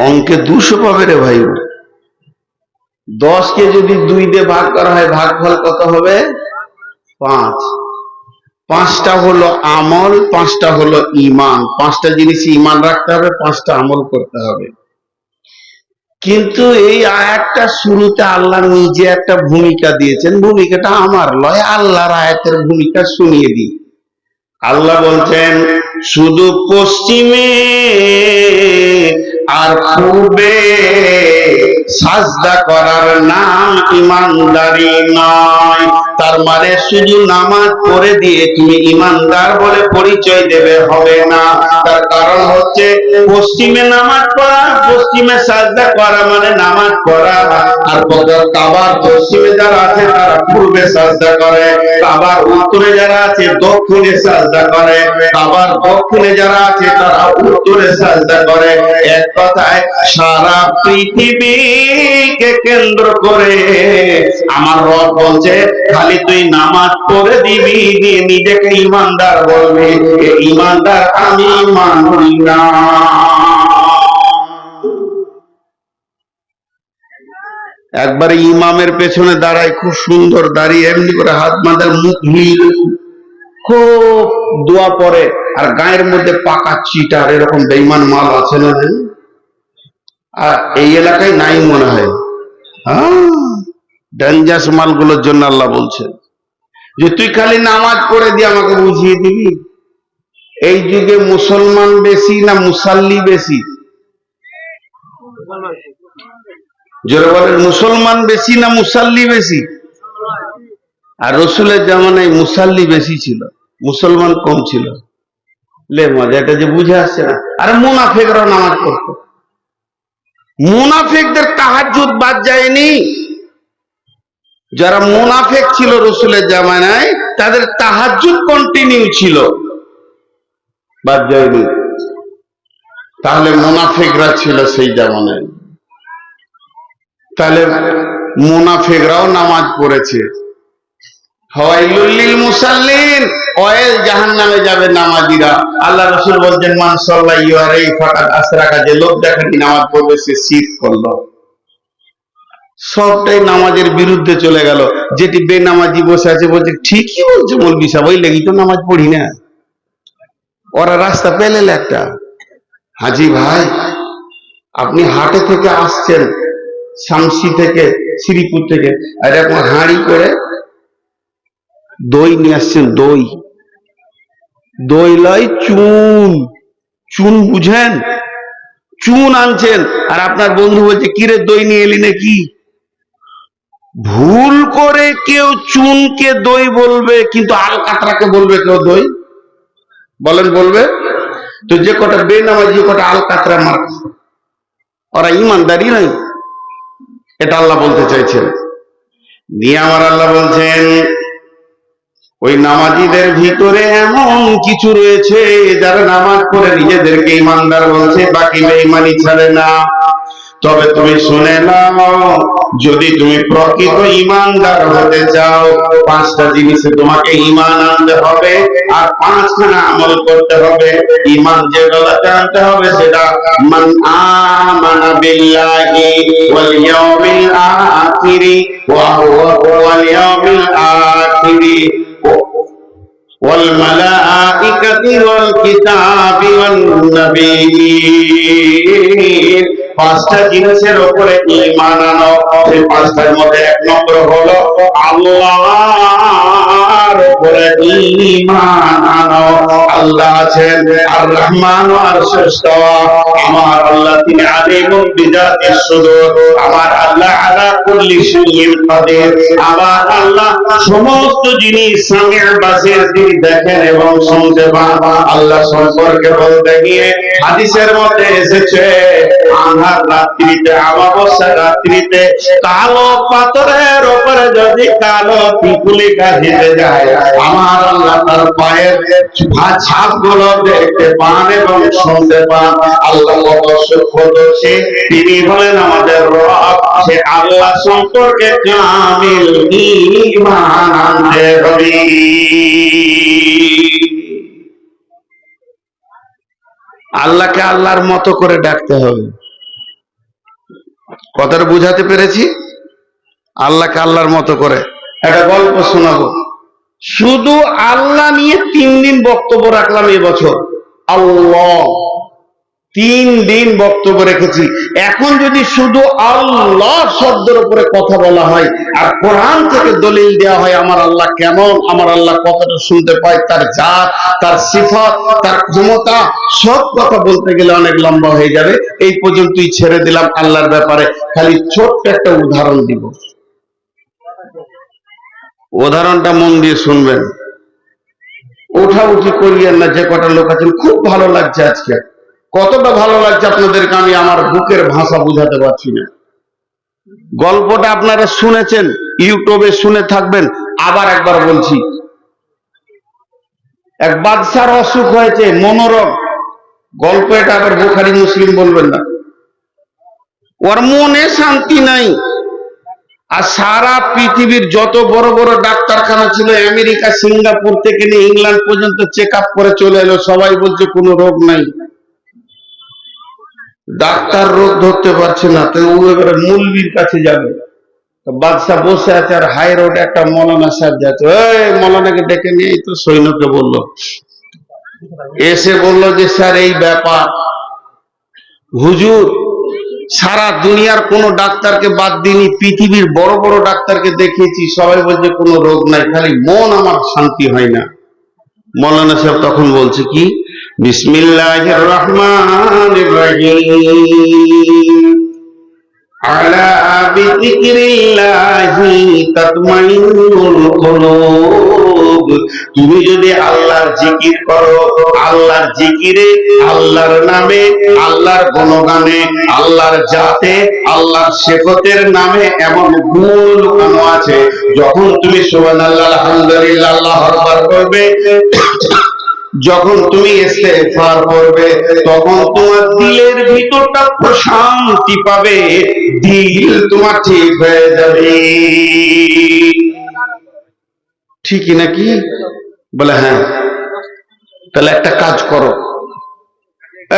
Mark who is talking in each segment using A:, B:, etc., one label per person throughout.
A: অঙ্কে 200 পাবে রে ভাই। 10কে যদি 2 দিয়ে ভাগ করা হয়, ভাগফল কত হবে? 5। 5টা হলো আমল, 5টা হলো ঈমান। 5টা জিনিস ঈমান রাখতে হবে, 5টা আমল করতে হবে। কিন্তু এই আয়াতটা শুরুতে আল্লাহ নিজে একটা ভূমিকা দিয়েছেন। ভূমিকাটা আমার লয়, আল্লাহর আয়াতের ভূমিকা শুনিয়ে দিই। আল্লাহ বলছেন শুধু পশ্চিমে আর পূর্বে সাজদা করার নাম ইমানদারি নয়। তার মানে শুধু নামাজ পড়ে দিয়ে তুমি ইমানদার বলে পরিচয় দেবে হবে না। তার কারণ হচ্ছে পশ্চিমে নামাজ পড়া, পশ্চিমে সাজদা করা মানে নামাজ পড়া। আর কাবার পশ্চিমে যারা আছে তারা পূর্বে সাজদা করে, কাবার উত্তরে যারা আছে দক্ষিণে সাজদা করে, কাবার দক্ষিণে যারা আছে তারা উত্তরে সাজদা করে। এক কথায় সারা পৃথিবীকে কেন্দ্র করে আমার রব বলছে খালি তুই নামাজ পড়ে দিবি, নিজেকে ইমানদার বলবি, ইমানদার আমি মানি না। একবারে ইমামের পেছনে দাঁড়ায়, খুব সুন্দর দাঁড়িয়ে এমনি করে হাত মাথার মুখ হিল, খুব দোয়া পড়ে, আর গায়ের মধ্যে পাকা চিটার এরকম বেঈমান মাল আছে না? আর এই এলাকায় নাই মনে হয়। ডেঞ্জারাস মালগুলোর জন্য আল্লাহ বলছে যে তুই খালি নামাজ পড়ে দিয়ে আমাকে বুঝিয়ে দিবি। এই যুগে মুসলমান বেশি না মুসাল্লি বেশি? জোরে বলেন, মুসলমান বেশি না মুসাল্লি বেশি? আর রসুলের জামানায় মুসাল্লি বেশি ছিল, মুসলমান কম ছিল। লে মজা, এটা যে বুঝে আসছে না। আরে মুনাফিকরা নামাজ পড়তো, মুনাফিকদের তাহাজ্জুদ বাদ যায়নি। যারা মুনাফিক ছিল রসুলের জামানায় তাদের তাহাজ্জুদ কন্টিনিউ ছিল, বাদ যায়নি। তাহলে মুনাফিকরা ছিল সেই জামানায়, তাহলে মুনাফিকরাও নামাজ পড়েছে। ওয়াইলুল লিল মুসাল্লিন, ওয়াইল জাহান্নামে যাবে নামাজীরা। আল্লাহ রাসূল বলেন মান সাল্লাল্লাহু আলাইহি ফাকাদ আসরাকা, যে লোক দেখেনি নামাজ পড়বে সে শিরক করলো। সবটাই নামাজের বিরুদ্ধে চলে গেল। যেটি বেনামাজি বসে আছে বলছে ঠিকই বলছে মৌলভী সাহেব, ওই লেগেই তো নামাজ পড়ি না। ওরা রাস্তা পেলে একটা, হাজি ভাই আপনি হাটে থেকে আসছেন, শামসি থেকে, শ্রীপুর থেকে, আর এখন হাঁড়ি করে দই নিয়ে আসছেন। দই, দই লয় চুন, চুন বুঝেন, চুন আনছেন। আর আপনার বন্ধু বলছে কিরে দই নিয়ে এলি নাকি? ভুল করে কেউ চুনকে দই বলবে, কিন্তু আলকাতরাকে বলবে কেউ দই? বলেন বলবে? তো যে কটা বেনামাজি কটা আলকাতরা মার, ওরা ইমানদারি নাই, এটা আল্লাহ বলতে চাইছেন। নিয়ে আমার আল্লাহ বলছেন ওই নামাজীদের ভিতরে এমন কিছু রয়েছে যারা নামাজ পড়ে নিজেদেরকে ইমানদার বলছে, বাকি বেঈমানি ছাড়ে না। তবে তুমি শুনে নাও, যদি তুমি প্রকৃত ইমানদার হতে চাও, 5টা জিনিসে তোমাকে ঈমান আনতে হবে আর 5খানা আমল করতে হবে। ঈমান যেগুলো জানতে হবে সেটা মান আমানা বিল্লাহি ওয়াল ইয়াউমিল আখিরি ওয়াল ইয়াউমিল আখিরি ওয়াল মালাইকাতি ওয়াল কিতাবি ওয়ান নাবিয়্যিন। 5টা জিনিসের উপরে ঈমান আনো। সেই 5টার মধ্যে 1 নম্বর হলো আল্লাহর উপরে ঈমান আনো। আল্লাহ আছেন আর রহমান আর শ্রেষ্ঠ। আমার আল্লাহ তিনি আলিমুন বিযাতিস সুদূর, আমার আল্লাহ আলা কুল্লি শাইইন কাদির। আমার আল্লাহ সমস্ত জিনিস সামি'আ বাসির, তিনি দেখেন এবং শুনতে পান। আল্লাহ সম্পর্কে বলতে গিয়ে হাদিসের মধ্যে এসেছে আন্ধার রাত্রিতে, অমাবস্যা রাত্রিতে কালো পাথরের উপরে যদি কালো পিপুলি গাছিতে যায়, আমার আল্লাহ তার পায়ের ছাপ গুলো দেখতে পান এবং শুনতে পান। আল্লাহ কত সূক্ষ্মদর্শী, তিনি হলেন আমাদের রব। সে আল্লাহ সম্পর্কে কামিল ঈমান আনতে হবে। আল্লাহকে আল্লাহর মতো করে ডাকতে হবে। কথাটা বুঝাতে পেরেছি? আল্লাহকে আল্লাহর মতো করে। একটা গল্প শোনাবো। শুধু আল্লাহ নিয়ে 3 দিন বক্তব্য রাখলাম এবছর। আল্লাহ 3 দিন বক্তব্য রেখেছি। এখন যদি শুধু আল্লাহ শব্দের উপরে কথা বলা হয় আর কোরআন থেকে দলিল দেওয়া হয় আমার আল্লাহ কেমন, আমার আল্লাহ কতটা শুনতে পায়, তার জাত, তার সিফাত, তার ক্ষমতা, সব কথা বলতে গেলে অনেক লম্বা হয়ে যাবে। এই পর্যন্তই ছেড়ে দিলাম আল্লাহর ব্যাপারে। খালি ছোট্ট একটা উদাহরণ দিব। উদাহরণটা মন দিয়ে শুনবেন, উঠাউঠি করিয়েন না। যে কটা লোক আছেন খুব ভালো লাগছে আজকে, কতটা ভালো লাগছে আপনাদেরকে আমি আমার বুকের ভাষা বুঝাতে পারছি না। গল্পটা আপনারা শুনেছেন, ইউটিউবে শুনে থাকবেন। আবার একবার বলছি, এক বাদশার অসুখ হয়েছে, মনোরোগ। গল্প এটা, আবার বুখারী মুসলিম বলবেন না। ওর মনে শান্তি নাই। আর সারা পৃথিবীর যত বড় বড় ডাক্তারখানা ছিল, আমেরিকা, সিঙ্গাপুর থেকে নিয়ে ইংল্যান্ড পর্যন্ত চেক আপ করে চলে এলো, সবাই বলছে কোনো রোগ নাই। ডাক্তার রোগ ধরতে পারছে না, তো ও এবারে মৌলবীর কাছে যাবে। বাদশাহ বসে আছে আর হাই রোডে একটা মৌলানা সাহেব যাচ্ছে। ওই মৌলানাকে ডেকে নিয়ে, তো সৈন্যকে বললো, এসে বললো যে স্যার এই ব্যাপার, হুজুর সারা দুনিয়ার কোন ডাক্তারকে বাদ দিইনি, পৃথিবীর বড় বড় ডাক্তারকে দেখিয়েছি, সবাই বলছে কোনো রোগ নাই, খালি মন আমার শান্তি হয় না। মৌলানা সাহেব তখন বলছে কি, বিসমিল্লাহির রহমানির রহিম, আলা বিযিকরিল্লাহি তাতমাইন্নুল কুলুব। তুমি যদি আল্লাহর জিকির করো, আল্লাহর জিকিরে, আল্লাহর নামে, আল্লাহর গুণগানে, আল্লাহর জাতে, আল্লাহর সিফাতের নামে এমন গুণ লুকানো আছে, যখন তুমি সুবহানাল্লাহ, আলহামদুলিল্লাহ, আল্লাহু আকবার করবে, যখন তুমি ইস্তেগফার করবে, তখন তোমার দিলের ভিতরটা প্রশান্তি পাবে, দিল তোমার ঠিক হয়ে যাবে। ঠিকই নাকি? বলে হ্যাঁ। তাহলে একটা কাজ করো,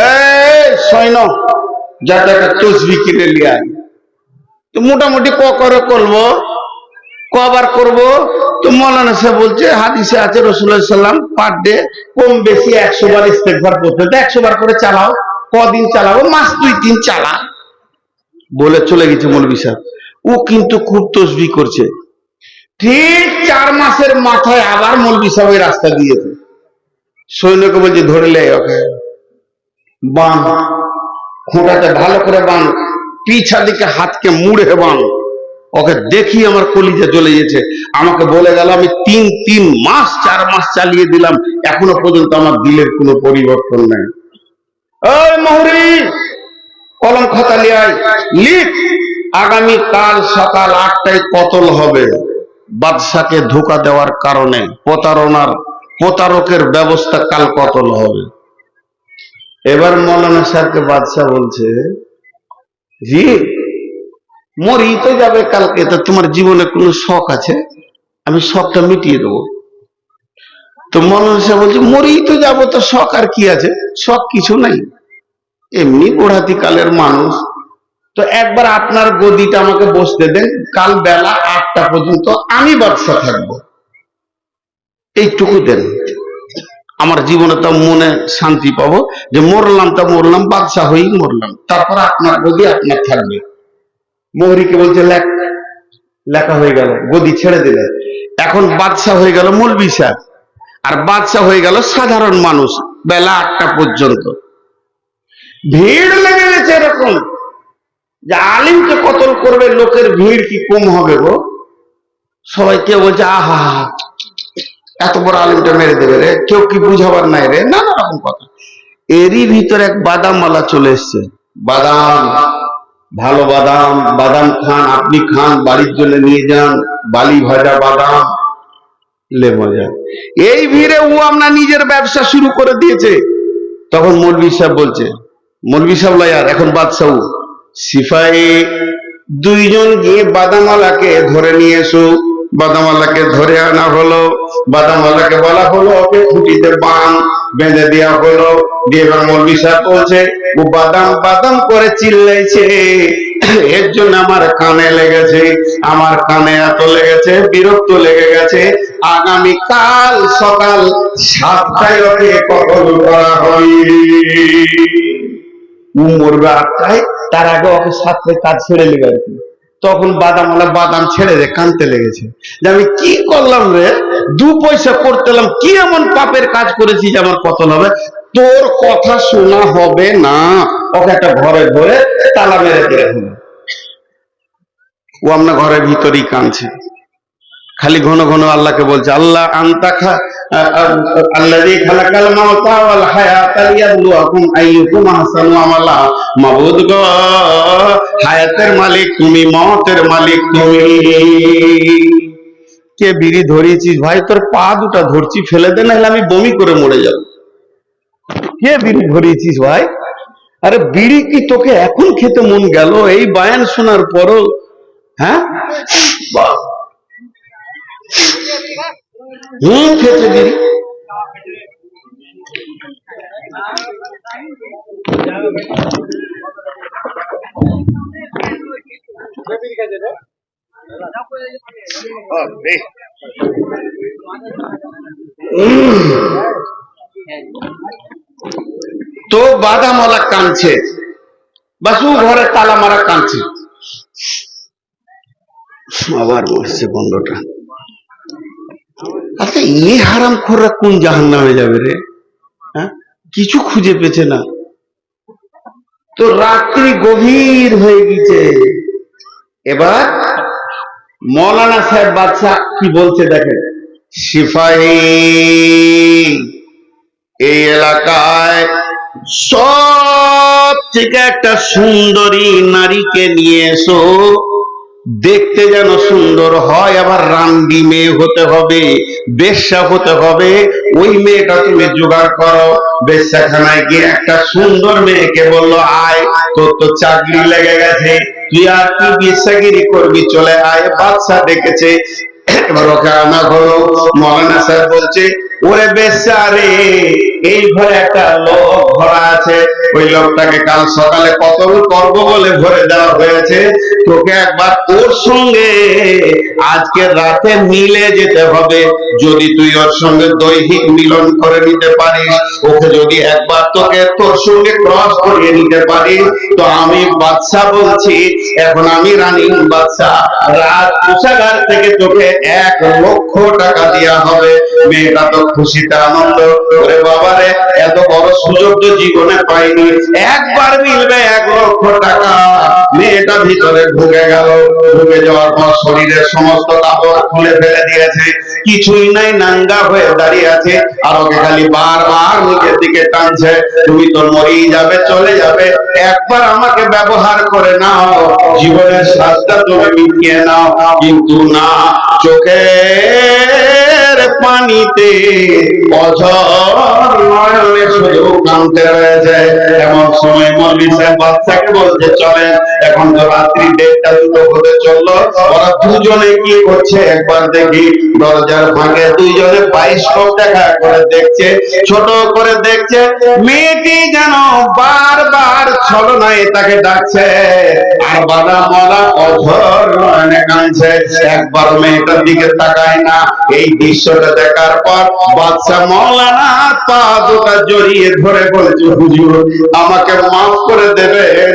A: এই সৈন্য, যাতে একটা তসবিহ কিনে নিয়ে আয়। তো মোটামুটি করে করবো, কবার করব? তো মৌলানা সাহেব বলছে হাদিসে আছে রাসূলুল্লাহ সাল্লাল্লাহু আলাইহি ওয়াসাল্লাম পার ডে কম বেশি 100 বার ইস্তেগফার করতে। তো 100 বার করে চালাও। কদিন চালাবো? মাস 2-3 চালা। বলে চলে গেছে মৌলভী সাহেব। ও কিন্তু খুব তসবিহ করছে। ঠিক 4 মাসের মাথায় আবার মৌলভী সাহেব এই রাস্তা দিয়েছে। সৈন্যকে বলছে ধরে লে ওকে, বান খোঁটাতে ভালো করে বান, পিছা দিকে হাতকে মুড়ে বান। ওকে দেখি আমার কলিজা জ্বলে গেছে। আমাকে বলে গেল আমি 3 মাস 4 মাস চালিয়ে দিলাম, এখনো পর্যন্ত আমার দিলের কোনো পরিবর্তন নাই। ওই মুহুরি, কলম খাতা নিয়ে আয়, লিখ, আগামী কাল সকাল 8টায় কতল হবে। বাদশাকে ধোঁকা দেওয়ার কারণে প্রতারকের ব্যবস্থা, কাল কতল হবে। এবার মৌলানা সাহেবকে বাদশা বলছে, জি মরি তো যাবে কালকে, তো তোমার জীবনে কোনো শখ আছে? আমি শখটা মিটিয়ে দেবো। তো মৌলানা সাহেব বলছে মরি তো যাবো, তো শখ আর কি আছে? শখ কিছু নাই, এমনি বুড়াতি কালের মানুষ। তো একবার আপনার গদিটা আমাকে বসতে দেন, কাল বেলা 8টা পর্যন্ত আমি বাদশা থাকবো, এইটুকু দেন। আমার জীবনে তো মনে শান্তি পাবো যে মরলাম তা মরলাম, বাদশা হয়েই মরলাম, তারপর আপনার গদি আপনার থাকবে। মোহরিকে বলছে লেখা হয়ে গেল, গদি ছেড়ে দিলে। এখন বাদশা হয়ে গেল মৌলভী সাহেব, আর বাদশা হয়ে গেল সাধারণ মানুষ। বেলা 8টা পর্যন্ত ভিড় লেগে গেছে এরকম যে আলিমকে কতল করবে, লোকের ভিড় কি কম হবে গো? সবাই কেউ বলছে আহা এত বড় আলিমটা মেরে দেবে রে, কেউ কি বুঝাবার নাই রে, নানা রকম কথা। এরই ভিতরে এক বাদামওয়ালা চলে এসছে। বাদাম, ভালো বাদাম, বাদাম খান, আপনি খান, বাড়ির জন্য নিয়ে যান, বালি ভাজা বাদাম, লে মজা। এই ভিড়ে ও আমরা নিজের ব্যবসা শুরু করে দিয়েছে। তখন মৌলভী সাহেব বলছে, মৌলভী সাহেব লায়ার, এখন বাদশাহ, সিপাহী 2 জন গিয়ে বাদামওয়ালাকে ধরে নিয়ে এসো, বাদামওয়ালাকে ধরে আনা হলো, বাদামওয়ালাকে বলা হলো ওকে খুঁটিতে বেঁধে দেওয়া হলো। দিয়ে মৌলভী সাহেব বলছে ও বাদাম বাদাম করে চিল্লাইছে, এর জন্য আমার কানে লেগেছে, আমার কানে এত লেগেছে, বিরক্ত লেগে গেছে, আগামী কাল সকাল 7টায় ওকে কতল করা হয়নি। ও মরবে 8টায়, তার আগে ওকে 7টায় কাজ ছেড়ে নেবে আর কি। তখন বাদামওয়ালা বাদাম ছেড়ে দে কানতে লেগেছে যে আমি কি করলাম রে, 2 পয়সা করতে এলাম, কি এমন পাপের কাজ করেছি যে আমার কতল হবে। তোর কথা শোনা হবে না, ওকে একটা ঘরে ধরে তালা মেরে দিয়ে হলো। ও আপনার ঘরের ভিতরেই কাঁদছে, খালি ঘন ঘন আল্লাহকে বলছে আল্লাহ আনতা আল্লাযী খালাকাল মাউতা ওয়াল হায়াতা লিয়াবলুয়াকুম আইয়ুকুম আহসানু আমালা। মাবুদ গো, হায়াতের মালিক তুমি, মওতের মালিক তুমি। কে বিড়ি ধরিয়েছিস ভাই? তোর পা দুটা ধরছি, ফেলে দে, নাহলে আমি বমি করে মরে যাব। কে বিড়ি ধরিয়েছিস ভাই? আরে বিড়ি কি তোকে এখন খেতে মন গেল এই বায়ান শোনার পরও? হ্যাঁ, খেতে বিড়ি। তো বাদামওয়ালা কাঁদছে, বাসু ঘরে তালা মারা কাঁদছে। আবার বসছে বন্ধটা। আচ্ছা, এ হারামখোররা কোন জাহান্নামে যাবে রে? হ্যাঁ, কিছু খুঁজে পেছে না। তো রাত্রি গভীর হয়ে গেছে। এবার মৌলানা সাহেব বাদশা কি বলছে দেখেন। সিপাহী, এই এলাকায় সব থেকে একটা সুন্দরী নারীকে নিয়ে এসো, দেখতে যেন সুন্দর হয়, আবার রান্ডি মেয়ে হতে হবে, বেশ্যা হতে হবে। ওই মেয়েটা তুমি জোগাড় করো। বেশ্যাখানায় গিয়ে একটা সুন্দর মেয়েকে বললো আয়, তোর তো চাকরি লেগে গেছে, তুই আর কি বেশ্যাগিরি করবি, চলে আয়। বাদশা ডেকেছে, এবার ওকে আনা হলো। মৌলানা সাহেব বলছে ওরে বেশ্যা রে, এই ঘরে একটা লোক ভরা আছে, ওই লোকটাকে কাল সকালে কতল করবো বলে ভরে দেওয়া হয়েছে। তোকে একবার ওর সঙ্গে আজকে রাতে মিলে যেতে হবে। যদি তুই ওর সঙ্গে দৈহিক মিলন করে নিতে পারিস, ওকে যদি একবার তোকে তোর সঙ্গে ক্রস করিয়ে নিতে পারিস, তো আমি বাদশা বলছি, এখন আমি রানী বাদশা, রাত কোষাগার থেকে তোকে 1 লক্ষ টাকা দেওয়া হবে। মেয়েটা তো খুশিতে আনন্দ, ওরে বাবারে, এত বড় সুযোগ তো জীবনে পাইনি, একবার মিলবে 1 লক্ষ টাকা। মেয়েটা ভিতরে ঢুকে গেল, ঢুকে যাওয়ার পর শরীরের সমস্ত কাপড় খুলে ফেলে দিয়েছে, কিছুই নাই, নাঙ্গা হয়ে দাঁড়িয়ে আছে, আর ওকে খালি বারবার নিচের দিকে টানছে, তুমি তো মরেই যাবে, চলে যাবে, একবার আমাকে ব্যবহার করে নাও, জীবনের স্বাদটা তুমি মিটিয়ে নাও। কিন্তু না, চোখের পানিতে অঝর নয়নে শুধু কাঁদতে রয়েছে। এমন সময় মৌলভী সাহেব বাদশাকে বলছে চলেন, এখন তো রাত্রি 1টা-2টো হতে চললো, ওরা দুজনে কি করছে একবার দেখি। দরজার ফাঁকে দুইজনে বায়োস্কোপ দেখা করে দেখছে, ছোট করে দেখছে, মেয়েটি যেন বারবার ছলনায় তাকে ডাকছে, আর বাদামওয়ালা অঝর নয়নে কাঁদছে, একবার মেয়েটার দিকে তাকায় না। এই দৃশ্যটা দেখার পর বাদশা মৌলানা পা দুটা জড়িয়ে ধরে বলছে হুজুর আমাকে মাফ করে দেবেন,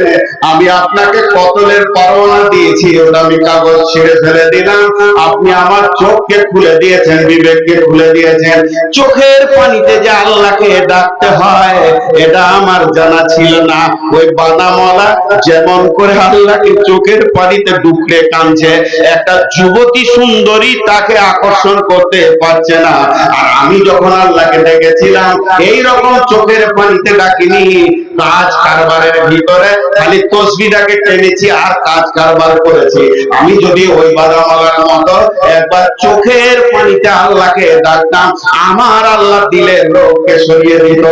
A: আমি আপনাকে কতলের পরোয়ানা দিয়েছি, ওটা আমি কাগজ ছিঁড়ে ফেলে দিলাম, আপনি আমার চোখকে খুলে দিয়েছেন, বিবেককে খুলে দিয়েছেন, চোখের পানিতে যে আল্লাহকে ডাকতে হয় এটা আমার জানা ছিল না। ওই বাদামওয়ালা যেমন করে আল্লাহকে চোখের পানিতে ডুবলে কাঁদছে, একটা যুবতী সুন্দরী তাকে আকর্ষণ করতে পারছে না, আর আমি যখন আল্লাহকে ডেকেছিলাম এইরকম চোখের পানিতে ডাকিনি, কাজ কারবারের ভিতরে খালি তসবিহটাকে টেনেছি আর কাজ কারবার করেছি। আমি যদি ওই বাদামওয়ালার মতো একবার চোখের পানিতে আল্লাহকে ডাকতাম, আমার আল্লাহ দিলের লোককে সরিয়ে দিত।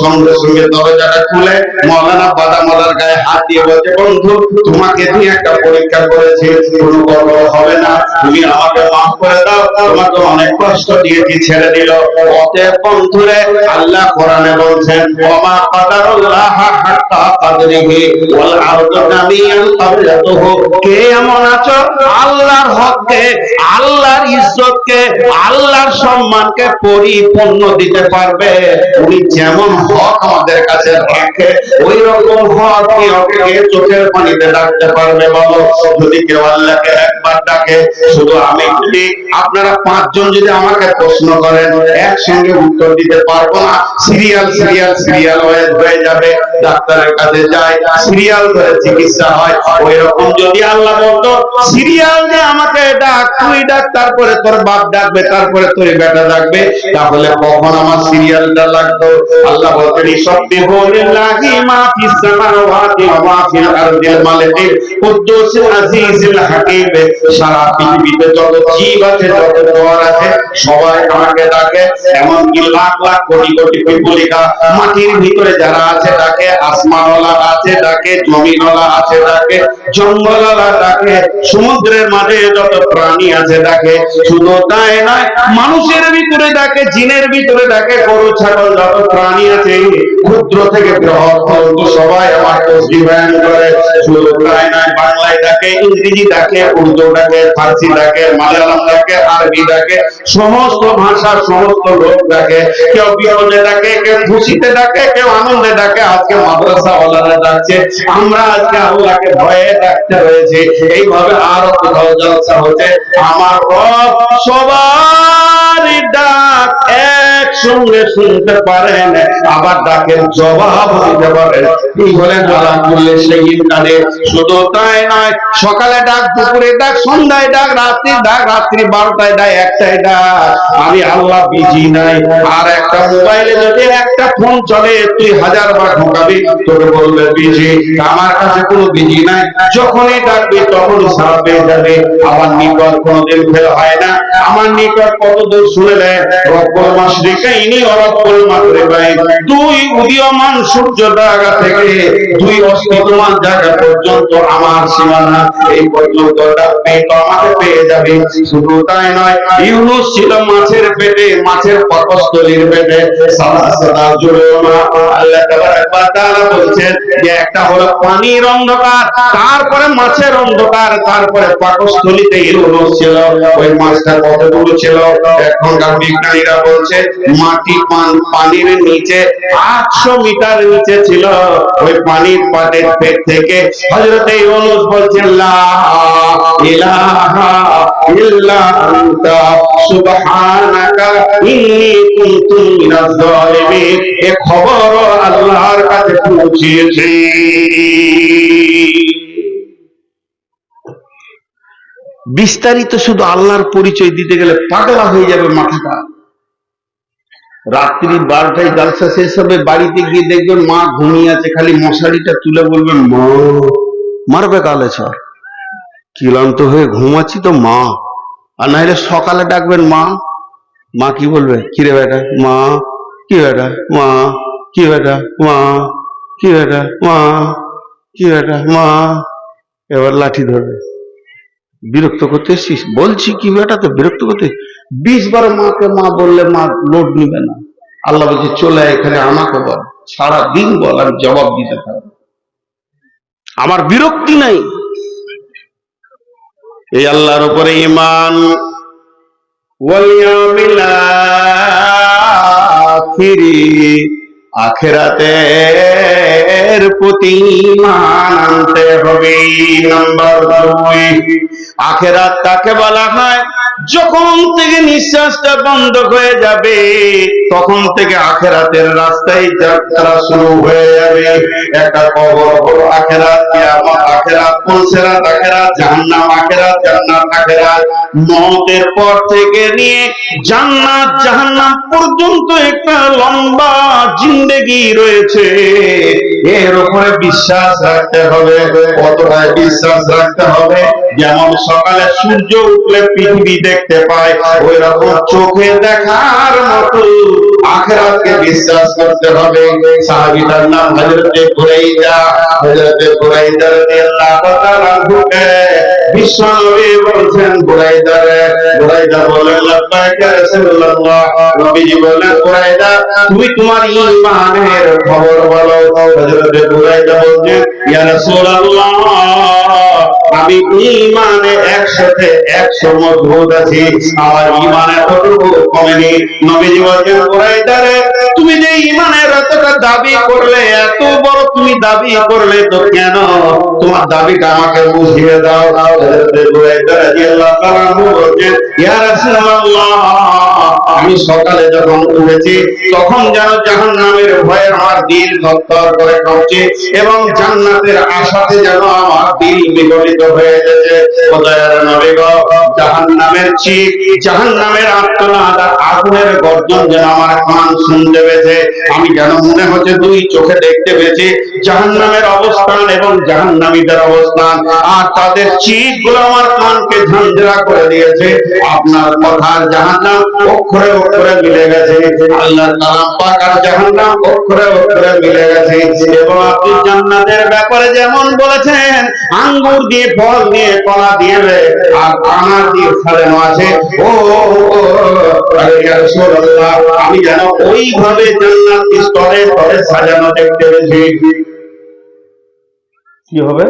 A: সঙ্গে সঙ্গে দরজাটা খুলে মৌলানা বাদামওয়ালার গায়ে হাত দিয়ে বলছে, বন্ধু তোমাকে দিয়ে একটা পরীক্ষা করেছি, কোনো গড়বড় হবে না, তুমি আমাকে মাফ করে দাও, তোমাকে অনেক কষ্ট দিয়েছি, ছেড়ে দিল। অতএব বন্ধুরে, আল্লাহ কোরআনে বলছেন, ওমা কাদারুল্লাহ হাক্কা কাদরিহি ওয়াল আরদু জামিআন কাবলাতুহু। কে এমন আছো আল্লাহর হককে, আল্লাহর ইজ্জতকে, আল্লাহর সম্মানকে পরিপূর্ণ দিতে পারবে? উনি যেমন হক আমাদের কাছে রাখে, ওই রকম হক কি ওকে চোখের পানিতে ডাকতে পারবে? বলো, যদি কেউ আল্লাহকে একবার ডাকে, শুধু আমি বলি, আপনারা পাঁচজন যদি আমাকে প্রশ্ন করেন, একসঙ্গে উত্তর দিতে পারবো না। সিরিয়াল সিরিয়াল সিরিয়াল হয়ে যাবে, ডাক্তারের কাছে যায়, সিরিয়াল ধরে চিকিৎসা হয়। ওই রকম যদি আল্লাহ বলতো, সিরিয়াল যে আমাকে ডাক, তুই ডাক, তারপরে তোর বাপ ডাকবে, তারপরে তোর বেটা ডাকবে, তাহলে কখন আমার সিরিয়ালটা লাগতো? আল্লাহ বলতেন, ইসাব্বিহু লিল্লাহি মা ফিস সামাওয়াতি ওয়া মা ফিল আরদিল মালিকিল কুদ্দুসিল আজিজিল হাকীম। সারা পৃথিবীতে যত জীব আছে, যত জড় আছে, সবাই আমাকে ডাকে। এমনকি লাখ লাখ কোটি কোটি পিপলিকা মাটির ভিতরে যারা আছে ডাকে, আসমানওয়ালা আছে ডাকে, জমিনওয়ালা আছে ডাকে, জঙ্গলওয়ালা ডাকে, সমুদ্রের মাঝে যত প্রাণী আছে ডাকে। শুধু তাই নয়, মানুষের ভিতরে ডাকে, জিনের ভিতরে ডাকে, গরু ছাগল যত প্রাণী আছে, ক্ষুদ্র থেকে বৃহৎ পর্যন্ত সবাই আমার তসবিহ বয়ান করে। শুধু তাই নয়, বাংলায় ডাকে, ইংরেজি ডাকে, উর্দু ডাকে, ফার্সি ডাকে, মালায়ালাম ডাকে, আরবি ডাকে, সমস্ত ভাষার সমস্ত লোক ডাকে। কেউ বিপদে ডাকে, কেউ খুশিতে ডাকে, কেউ আনন্দে ডাকে। আজকে মাদ্রাসা ওয়ালারা ডাকছে, আমরা আজকে আল্লাহকে ভয়ে ডাকতে হয়েছে। এইভাবে আরো কোথাও জলসা হচ্ছে। আমার রব সবার ডাক একসঙ্গে শুনতে পারেন, আবার ডাকের জবাব দিতে পারেন। এই বলেন আলহামদুলিল্লাহ সেই ইন্টারে। শুধু তাই নয়, সকালে ডাক, দুপুরে ডাক, সন্ধ্যায় ডাক, রাত্রি ডাক, রাত্রি 12টায় ডাক, 1টায় ডাক। আমি আল্লাহ বিজি নাই। আর একটা মোবাইলে যদি একটা ফোন চলে, তুই 1000 বার ঢোকাবি, তোকে বলবে বিজি। আমার কাছে কোনো বিজি নাই, যখনই ডাকবি তখনই সারা পেয়ে যাবে। আমার নিকট কোনোদিন ফেল হয় না। আমার নিকট কত দূর শুনে নেয়, রব্বুল মাশরিকাইনি ওয়া রব্বুল মাগরিবাইন। দুই উদীয়মান সূর্য জায়গা থেকে দুই অস্তমান জায়গা পর্যন্ত আমার সীমানা, এই পর্যন্ত ডাকবি তো আমাকে পেয়ে যাবে। শুধু তাই নয়, ইউনূস ছিল মাছের পেটে, মাছের পাকস্থলীর পেটে। সালাসালা জুলুমা, আল্লাহ তাআলা বলছেন যে একটা হলো পানির অন্ধকার, তারপরে মাছের অন্ধকার, তারপরে পাকস্থলীতে ইউনূস ছিল। ওই মাছটা কত দূর ছিল? এখনকার বিজ্ঞানীরা বলছে পানির নিচে 800 মিটার নিচে ছিল। ওই পানির পাটের পেট থেকে হযরত ইউনূস বলছেন, লা ইলাহা ইল্লা আনতা সুবহানাকা ইন্নী কুনতু মিনাজ জালিমিন। এই খবর আল্লাহর কাছে পৌঁছেছে। বিস্তারিত শুধু আল্লাহর পরিচয় দিতে গেলে পাগলা হয়ে যাবে মাথাটা। রাত্রি 12টায় জালসা শেষ হবে, বাড়িতে গিয়ে দেখবেন মা ঘুমিয়ে আছে, খালি মশারিটা তুলে বলবেন, মা, মারবে কালে সর, ক্লান্ত হয়ে ঘুমাচ্ছি তো মা। আর না হলে সকালে ডাকবেন মা, মা কি বলবে, কিরে বেটা, মা, কি বেটা, মা, কি বেটা, মা, কি বেটা, মা, কি বেটা, মা। এবার লাঠি ধরবে, বিরক্ত করতে এসছিস, বলছি কি বেটা, তো বিরক্ত করতে। 20 বার মাকে মা বললে মা লোড নিবে না। আল্লাহ বলছে, চলে এখানে আমাকে বল, সারাদিন বল, আমি জবাব দিতে পারবো, আমার বিরক্তি নাই। এই আল্লাহর উপরে ঈমান, ওয়াল ইয়াউমিল আখিরি, আখিরাতের প্রতি ঈমান আনতে হবে। নাম্বার 2, আখিরাত কাকে বলা হয়? যখন থেকে নিঃশ্বাসটা বন্ধ হয়ে যাবে, তখন থেকে আখিরাতের রাস্তায় যাত্রা শুরু হয়ে যাবে। একটা কবর হলো আখিরাত, কিয়ামত আখিরাত, পুলসিরাত আখিরাত, জাহান্নাম আখিরাত, জান্নাত আখিরাত। মওতের পর থেকে নিয়ে জান্নাত জাহান্নাম পর্যন্ত একটা লম্বা জিন্দেগি রয়েছে। এর উপরে বিশ্বাস রাখতে হবে। কতটা বিশ্বাস রাখতে হবে? যেমন সকালে সূর্য উঠলে পৃথিবী দেখতে পায়, ওই রকম চোখে দেখার মতো আখিরাতকে বিশ্বাস করতে হবে। সাহাবীটার নাম হযরতে বুরাইদা। হযরতে বুরাইদা রাদিয়াল্লাহু তাআলা আনহুকে বিশ্বনবী বলছেন, বুরাইদা রে, বুরাইদা বলেন লাব্বাইক ইয়া রাসূলুল্লাহ। নবীজি বলেন, বুরাইদা তুমি তোমার ঈমানের খবর বলো। হযরতে বুরাইদা বলেন, ইয়া রাসূলুল্লাহ আমি ঈমানে 100তে 100 মজবুত আছি, আমার ঈমানে কতটুকু কমেনি। নবীজি বলেন, বুরাইদা রে তুমি যে ঈমানের এতটা দাবি করলে, এত বড় তুমি দাবি করলে, তো কেন তোমার দাবিটা আমাকে বুঝিয়ে দাও। হযরতে বুরাইদা রাদিয়াল্লাহু তাআলা বলেন, ইয়া রাসূলুল্লাহ আমি সকালে যখন উঠেছি তখন যেন জাহান্নামের ভয়ে আমার দিল থরথর করে কাঁপছে এবং জান্নাতের আশাতে যেন আমার দিল বিগলিত হয়ে যাচ্ছে। খোদার নবী গো, জাহান্নামের চিৎ, জাহান্নামের আর্তনাদ আর আগুনের গর্জন যেন আমার কান শুনতে পেয়েছে। আমি যেন মনে হচ্ছে দুই চোখে দেখতে পেয়েছি জাহান্নামের অবস্থান এবং জাহান্নামীদের অবস্থান, আর তাদের চিৎগুলো আমার কানকে ঝাঁঝরা করে দিয়েছে। আপনার কথার জাহান্নাম অক্ষরে অক্ষরে মিলে গেছে, আল্লাহর কালাম পাক আর জাহান্নাম অক্ষরে অক্ষরে মিলে গেছে। এবং আপনি জান্নাতের ব্যাপারে যেমন বলেছেন আঙ্গুর দিয়ে, ফল দিয়ে, কলা দিয়ে আর আনার দিয়ে সাজানো আছে, ও ইয়া রাসূলুল্লাহ আমি যেন ওইভাবে জান্নাত স্তরে স্তরে সাজানো দেখতে পেয়েছি। কি হবে?